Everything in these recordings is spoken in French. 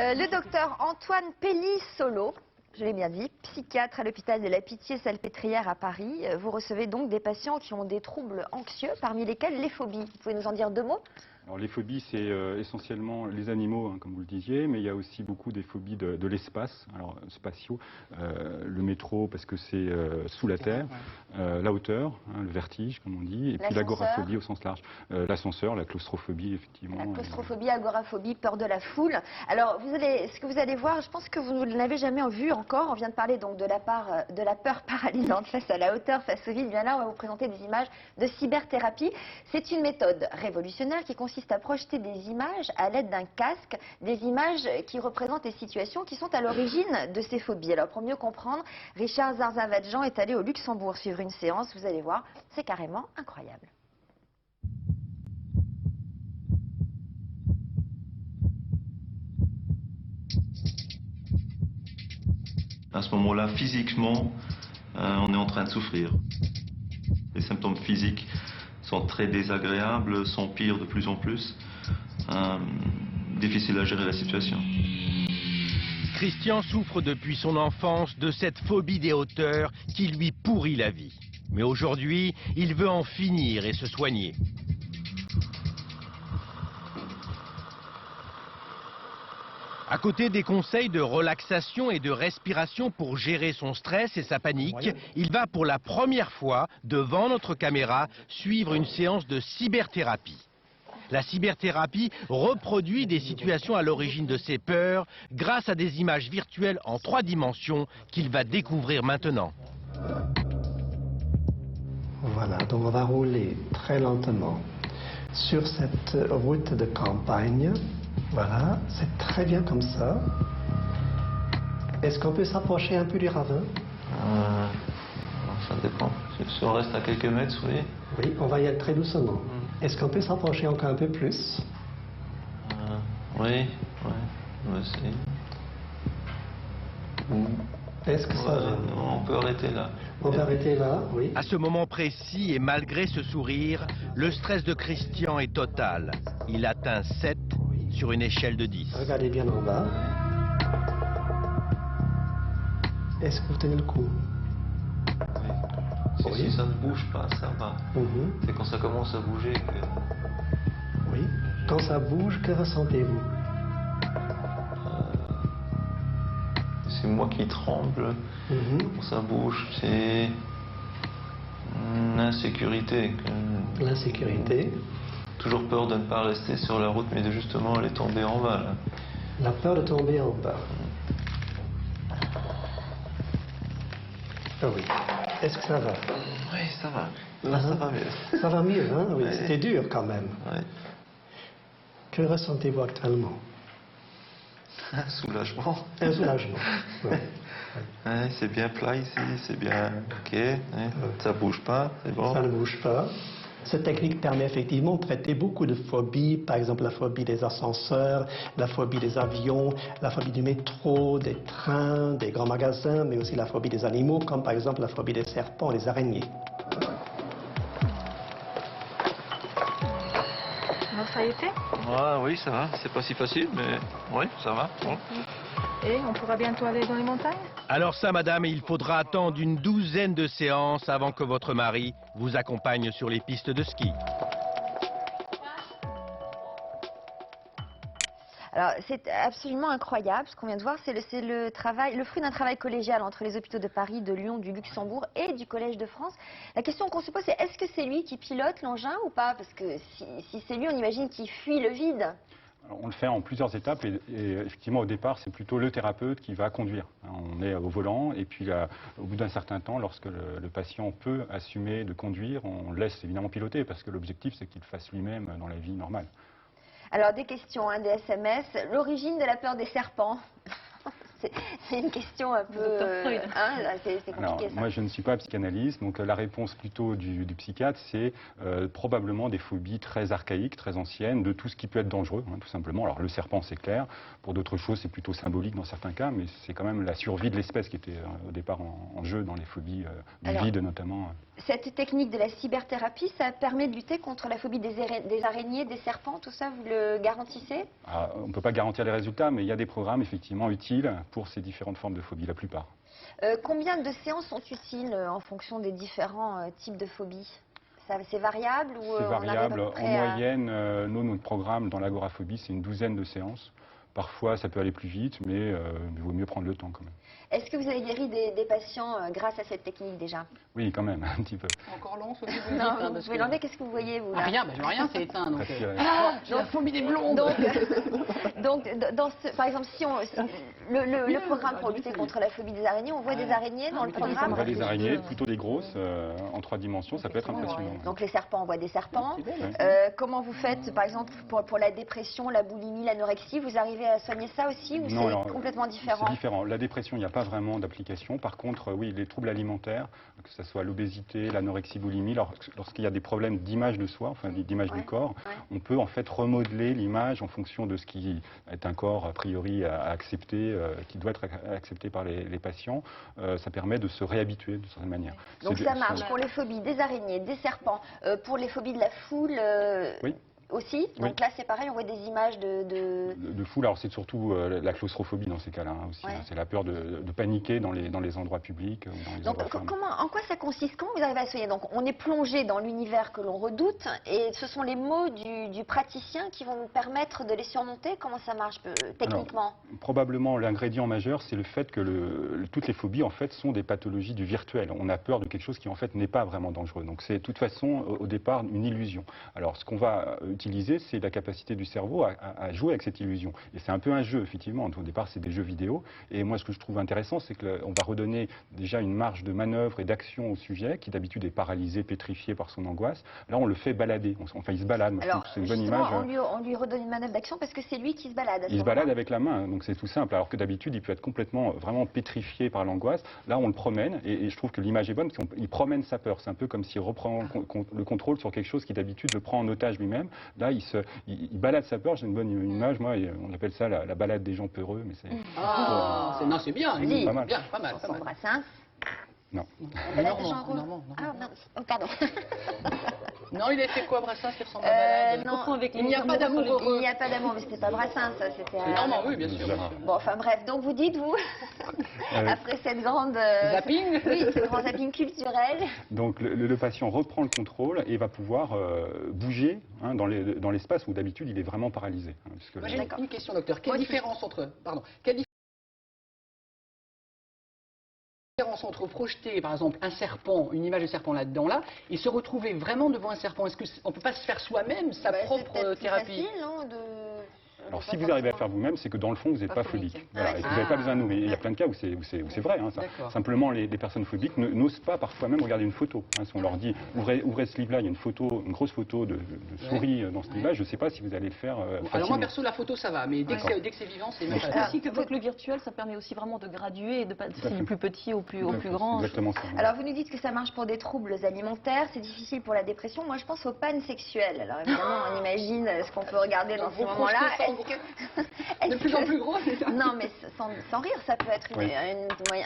Le docteur Antoine Pelli-Solo, je l'ai bien dit, psychiatre à l'hôpital de la Pitié-Salpêtrière à Paris. Vous recevez donc des patients qui ont des troubles anxieux, parmi lesquels les phobies. Vous pouvez nous en dire deux mots ? Alors, les phobies, c'est essentiellement les animaux, hein, comme vous le disiez, mais il y a aussi beaucoup des phobies de l'espace, alors spatiaux, le métro parce que c'est sous la terre, la hauteur, hein, le vertige, comme on dit, et puis l'agoraphobie au sens large, l'ascenseur, la claustrophobie, effectivement. La claustrophobie, agoraphobie, peur de la foule. Alors, ce que vous allez voir, je pense que vous ne l'avez jamais vu encore. On vient de parler donc de la peur paralysante face à la hauteur, face au vide. Bien là, on va vous présenter des images de cyberthérapie. C'est une méthode révolutionnaire qui consiste à projeter des images à l'aide d'un casque, des images qui représentent des situations qui sont à l'origine de ces phobies. Alors pour mieux comprendre, Richard Zarzavadjan est allé au Luxembourg suivre une séance. Vous allez voir, c'est carrément incroyable. À ce moment-là, physiquement, on est en train de souffrir. Les symptômes physiques sont très désagréables, s'empirent de plus en plus. Difficile à gérer la situation. Christian souffre depuis son enfance de cette phobie des hauteurs qui lui pourrit la vie. Mais aujourd'hui, il veut en finir et se soigner. À côté des conseils de relaxation et de respiration pour gérer son stress et sa panique, il va pour la première fois, devant notre caméra, suivre une séance de cyberthérapie. La cyberthérapie reproduit des situations à l'origine de ses peurs grâce à des images virtuelles en 3 dimensions qu'il va découvrir maintenant. Voilà, donc on va rouler très lentement sur cette route de campagne. Voilà, c'est très bien comme ça. Est-ce qu'on peut s'approcher un peu du ravin? Ça dépend. Si on reste à quelques mètres, oui. Oui, on va y aller très doucement. Est-ce qu'on peut s'approcher encore un peu plus? Oui, on va essayer. Est-ce que ça va? On peut arrêter là. On peut arrêter là, oui. À ce moment précis et malgré ce sourire, le stress de Christian est total. Il atteint 7 sur une échelle de 10. Regardez bien en bas. Est-ce que vous tenez le coup? Oui. Si ça ne bouge pas, ça va. C'est quand ça commence à bouger que... Oui. Quand ça bouge, que ressentez-vous? C'est moi qui tremble. Quand ça bouge, c'est l'insécurité. L'insécurité. Toujours peur de ne pas rester sur la route, mais de justement aller tomber en bas. Là. La peur de tomber en bas. Ah oui. Est-ce que ça va? Oui, ça va. Là, ça va mieux. Ça va mieux, hein? Oui, Ouais. C'était dur quand même. Ouais. Que ressentez-vous actuellement? Un soulagement. Un soulagement. Ouais. Ouais, c'est bien plat ici, c'est bien ok. Ça bouge pas, c'est bon. Ça ne bouge pas. Cette technique permet effectivement de traiter beaucoup de phobies, par exemple la phobie des ascenseurs, la phobie des avions, la phobie du métro, des trains, des grands magasins, mais aussi la phobie des animaux, comme par exemple la phobie des serpents et des araignées. Alors ça y était? Oui, ça va. C'est pas si facile, mais oui, ça va. Bon. Et on pourra bientôt aller dans les montagnes? Alors ça, madame, il faudra attendre une 12aine de séances avant que votre mari vous accompagne sur les pistes de ski. Alors, c'est absolument incroyable ce qu'on vient de voir. C'est le fruit d'un travail collégial entre les hôpitaux de Paris, de Lyon, du Luxembourg et du Collège de France. La question qu'on se pose, c'est est-ce que c'est lui qui pilote l'engin ou pas? Parce que si c'est lui, on imagine qu'il fuit le vide. Alors, on le fait en plusieurs étapes et effectivement au départ c'est plutôt le thérapeute qui va conduire. On est au volant et puis là, au bout d'un certain temps, lorsque le patient peut assumer de conduire, on le laisse évidemment piloter parce que l'objectif c'est qu'il le fasse lui-même dans la vie normale. Alors des questions, des SMS. L'origine de la peur des serpents. C'est une question un peu... c'est compliqué, ça. Moi, je ne suis pas psychanalyste, donc la réponse plutôt du psychiatre, c'est probablement des phobies très archaïques, très anciennes, de tout ce qui peut être dangereux, tout simplement. Alors, le serpent, c'est clair. Pour d'autres choses, c'est plutôt symbolique dans certains cas, mais c'est quand même la survie de l'espèce qui était au départ en jeu dans les phobies du vide, notamment. Cette technique de la cyberthérapie, ça permet de lutter contre la phobie des araignées, des serpents, tout ça, vous le garantissez? On ne peut pas garantir les résultats, mais il y a des programmes effectivement utiles pour ces différentes formes de phobie, la plupart. Combien de séances sont utiles en fonction des différents types de phobies? C'est variable ou C'est variable. En moyenne, à... notre programme dans l'agoraphobie, c'est une douzaine de séances. Parfois, ça peut aller plus vite, mais il vaut mieux prendre le temps quand même. Est-ce que vous avez guéri des patients grâce à cette technique déjà? Oui, quand même, un petit peu. Encore long, Sophie, vous Non, dites, vous pouvez l'enlever, qu'est-ce que vous voyez, vous là? Rien, je vois rien, c'est éteint. Donc, j'ai la phobie des blondes. Donc par exemple, si le programme pour lutter contre la phobie des araignées, on voit des araignées dans le programme? On voit des araignées, plutôt des grosses, en 3 dimensions, ça peut être impressionnant. Donc les serpents, on voit des serpents. Comment vous faites, par exemple, pour la dépression, la boulimie, l'anorexie, vous arrivez à soigner ça aussi ou c'est complètement différent? C'est différent. La dépression, il n'y a pas vraiment d'application. Par contre, oui, les troubles alimentaires, que ce soit l'obésité, l'anorexie, boulimie, lorsqu'il y a des problèmes d'image de soi, enfin d'image du corps, on peut en fait remodeler l'image en fonction de ce qui est un corps a priori à accepter, qui doit être accepté par les patients. Ça permet de se réhabituer de certaine manière. Donc ça marche pour les phobies des araignées, des serpents, pour les phobies de la foule. Oui. Aussi, donc là c'est pareil, on voit des images de foule. Alors c'est surtout la claustrophobie dans ces cas-là aussi. C'est la peur de paniquer dans les endroits publics. Donc en quoi ça consiste? Comment vous arrivez à soigner? Donc on est plongé dans l'univers que l'on redoute et ce sont les mots du praticien qui vont nous permettre de les surmonter. Comment ça marche techniquement? Alors, probablement l'ingrédient majeur, c'est le fait que toutes les phobies en fait sont des pathologies du virtuel. On a peur de quelque chose qui en fait n'est pas vraiment dangereux. Donc c'est de toute façon au départ une illusion. Alors ce qu'on va utiliser, c'est la capacité du cerveau à jouer avec cette illusion. Et c'est un peu un jeu, effectivement. Au départ, c'est des jeux vidéo. Et moi, ce que je trouve intéressant, c'est qu'on va redonner déjà une marge de manœuvre et d'action au sujet, qui d'habitude est paralysé, pétrifié par son angoisse. Là, on le fait balader. Enfin, il se balade. Alors, c'est une bonne image. On lui redonne une manœuvre d'action parce que c'est lui qui se balade. Il se balade avec la main, donc c'est tout simple. Alors que d'habitude, il peut être complètement, vraiment pétrifié par l'angoisse. Là, on le promène. Et je trouve que l'image est bonne parce qu'il promène sa peur. C'est un peu comme s'il reprend le contrôle sur quelque chose qui d'habitude le prend en otage lui-même. Là, il balade sa peur, j'ai une bonne image, moi, on appelle ça la balade des gens peureux, mais c'est... non, c'est bien, c'est pas mal. Bien, pas mal. Brassens. Non. La balade des gens heureux. Ah, mince. Oh, pardon. Non, il a fait quoi, Brassens, qui ressemble à balade? Non, il n'y a pas d'amour heureux. Il n'y a pas d'amour, mais c'était pas Brassens, ça, c'était... Non, oui, bien sûr. Bon, enfin bref, donc vous dites, vous, après cette grande... zapping. Oui, ce grand zapping culturel. Donc le patient reprend le contrôle et va pouvoir bouger dans l'espace où d'habitude il est vraiment paralysé. Moi j'ai une question, docteur. Quelle différence entre projeter, par exemple, un serpent, une image de serpent là-dedans, et se retrouver vraiment devant un serpent? Est-ce qu'on ne peut pas se faire soi-même sa propre thérapie? C'est facile, non, Alors si vous arrivez à faire vous-même, c'est que dans le fond, vous n'êtes pas phobique. Voilà, et que vous n'avez pas besoin de nous. Mais il y a plein de cas où c'est vrai. Simplement, les personnes phobiques n'osent pas parfois même regarder une photo. Si on leur dit, ouvrez ce livre-là, il y a une grosse photo de souris dans ce livre-là, je ne sais pas si vous allez le faire facilement. Alors moi, perso, la photo, ça va. Mais dès que c'est vivant, c'est... C'est aussi qu'avec le virtuel, ça permet aussi vraiment de graduer et de passer du plus petit au plus grand. Exactement ça. Alors vous nous dites que ça marche pour des troubles alimentaires, c'est difficile pour la dépression. Moi, je pense aux pannes sexuelles. Alors évidemment, on imagine ce qu'on peut regarder dans ce moment-là. De plus en plus gros, c'est ça? Non, mais sans rire, ça peut être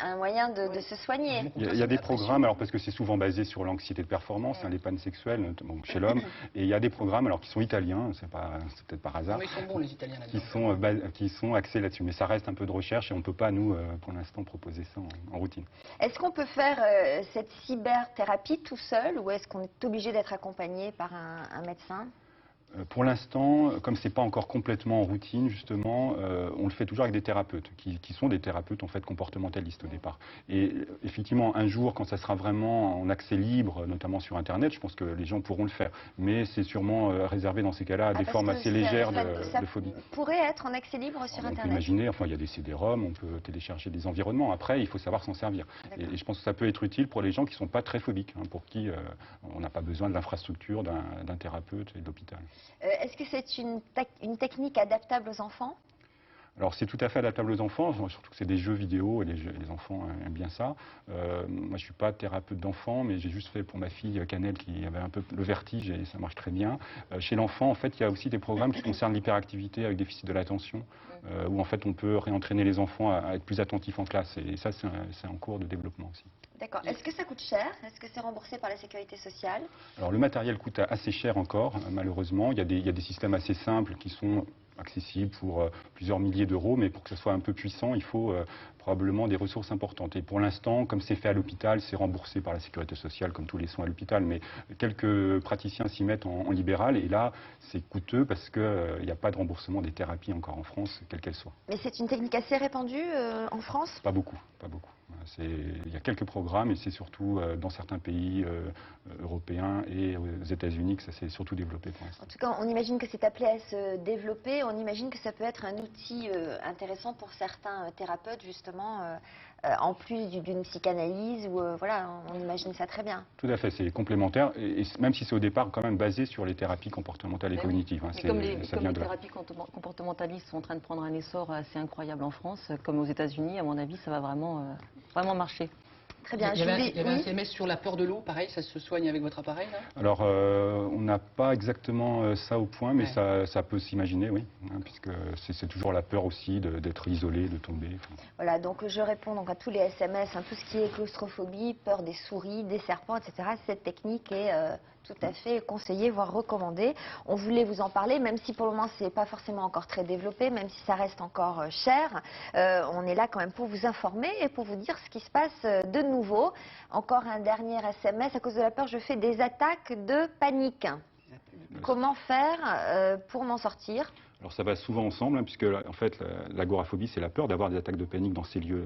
un moyen de se soigner. Il y a des programmes, alors parce que c'est souvent basé sur l'anxiété de performance, les pannes sexuelles, notamment chez l'homme, et il y a des programmes alors qui sont italiens, c'est peut-être par hasard. Non, mais ils sont bons les Italiens là-dedans. Qui sont axés là-dessus, mais ça reste un peu de recherche et on ne peut pas nous, pour l'instant, proposer ça en routine. Est-ce qu'on peut faire cette cyberthérapie tout seul ou est-ce qu'on est obligé d'être accompagné par un médecin? Pour l'instant, comme c'est pas encore complètement en routine, justement, on le fait toujours avec des thérapeutes, qui sont des thérapeutes en fait comportementalistes au départ. Et effectivement, un jour, quand ça sera vraiment en accès libre, notamment sur Internet, je pense que les gens pourront le faire. Mais c'est sûrement réservé dans ces cas-là à des formes assez légères de phobie. Ça pourrait être en accès libre sur Internet. On peut imaginer, enfin, il y a des CD-ROM, on peut télécharger des environnements. Après, il faut savoir s'en servir. Et je pense que ça peut être utile pour les gens qui ne sont pas très phobiques, pour qui on n'a pas besoin de l'infrastructure d'un thérapeute et de l'hôpital. Est-ce que c'est une technique adaptable aux enfants? Alors c'est tout à fait adaptable aux enfants, surtout que c'est des jeux vidéo et les enfants aiment bien ça. Moi je ne suis pas thérapeute d'enfants, mais j'ai juste fait pour ma fille Canel qui avait un peu le vertige et ça marche très bien. Chez l'enfant, en fait, il y a aussi des programmes qui concernent l'hyperactivité avec déficit de l'attention, où en fait on peut réentraîner les enfants à être plus attentifs en classe. Et ça c'est en cours de développement aussi. D'accord. Est-ce que ça coûte cher? Est-ce que c'est remboursé par la sécurité sociale? Alors le matériel coûte assez cher encore, malheureusement. Il y a des systèmes assez simples qui sont accessible pour plusieurs milliers d'euros, mais pour que ce soit un peu puissant, il faut probablement des ressources importantes. Et pour l'instant, comme c'est fait à l'hôpital, c'est remboursé par la sécurité sociale, comme tous les soins à l'hôpital, mais quelques praticiens s'y mettent en libéral, et là, c'est coûteux parce qu'il n'y a pas de remboursement des thérapies encore en France, quelles qu'elles soient. Mais c'est une technique assez répandue en France? Pas beaucoup, pas beaucoup. Il y a quelques programmes, et c'est surtout dans certains pays européens et aux États-Unis que ça s'est surtout développé pour l'instant. En tout cas, on imagine que c'est appelé à se développer. On imagine que ça peut être un outil intéressant pour certains thérapeutes, justement, en plus d'une psychanalyse. Ou voilà, on imagine ça très bien. Tout à fait, c'est complémentaire, et même si c'est au départ quand même basé sur les thérapies comportementales et cognitives. Mais comme les thérapies comportementalistes sont en train de prendre un essor assez incroyable en France, comme aux États-Unis, à mon avis, ça va vraiment marcher. Très bien. Il y avait un CMS sur la peur de l'eau, pareil, ça se soigne avec votre appareil là? Alors, on n'a pas exactement ça au point, mais ça peut s'imaginer, oui, hein, puisque c'est toujours la peur aussi d'être isolé, de tomber. Voilà, donc je réponds donc à tous les SMS, hein, tout ce qui est claustrophobie, peur des souris, des serpents, etc. Cette technique est tout à fait conseillée, voire recommandée. On voulait vous en parler, même si pour le moment c'est pas forcément encore très développé, même si ça reste encore cher. On est là quand même pour vous informer et pour vous dire ce qui se passe de nouveau. Encore un dernier SMS, à cause de la peur, je fais des attaques de panique. Comment faire pour m'en sortir? Alors ça va souvent ensemble, hein, puisque en fait l'agoraphobie c'est la peur d'avoir des attaques de panique dans ces lieux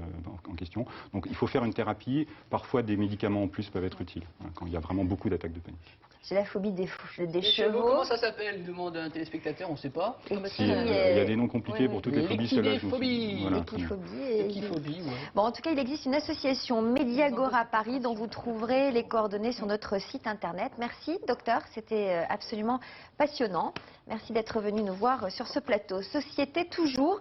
en question. Donc il faut faire une thérapie, parfois des médicaments en plus peuvent être utiles, hein, quand il y a vraiment beaucoup d'attaques de panique. J'ai la phobie des chevaux. Comment ça s'appelle? Demande un téléspectateur, on ne sait pas. Il y a des noms compliqués pour toutes les phobies. L'équidéphobie. L'équiphobie. Bon, en tout cas, il existe une association Mediagora Paris dont vous trouverez les coordonnées sur notre site internet. Merci, docteur, c'était absolument passionnant. Merci d'être venu nous voir sur ce plateau. Société toujours.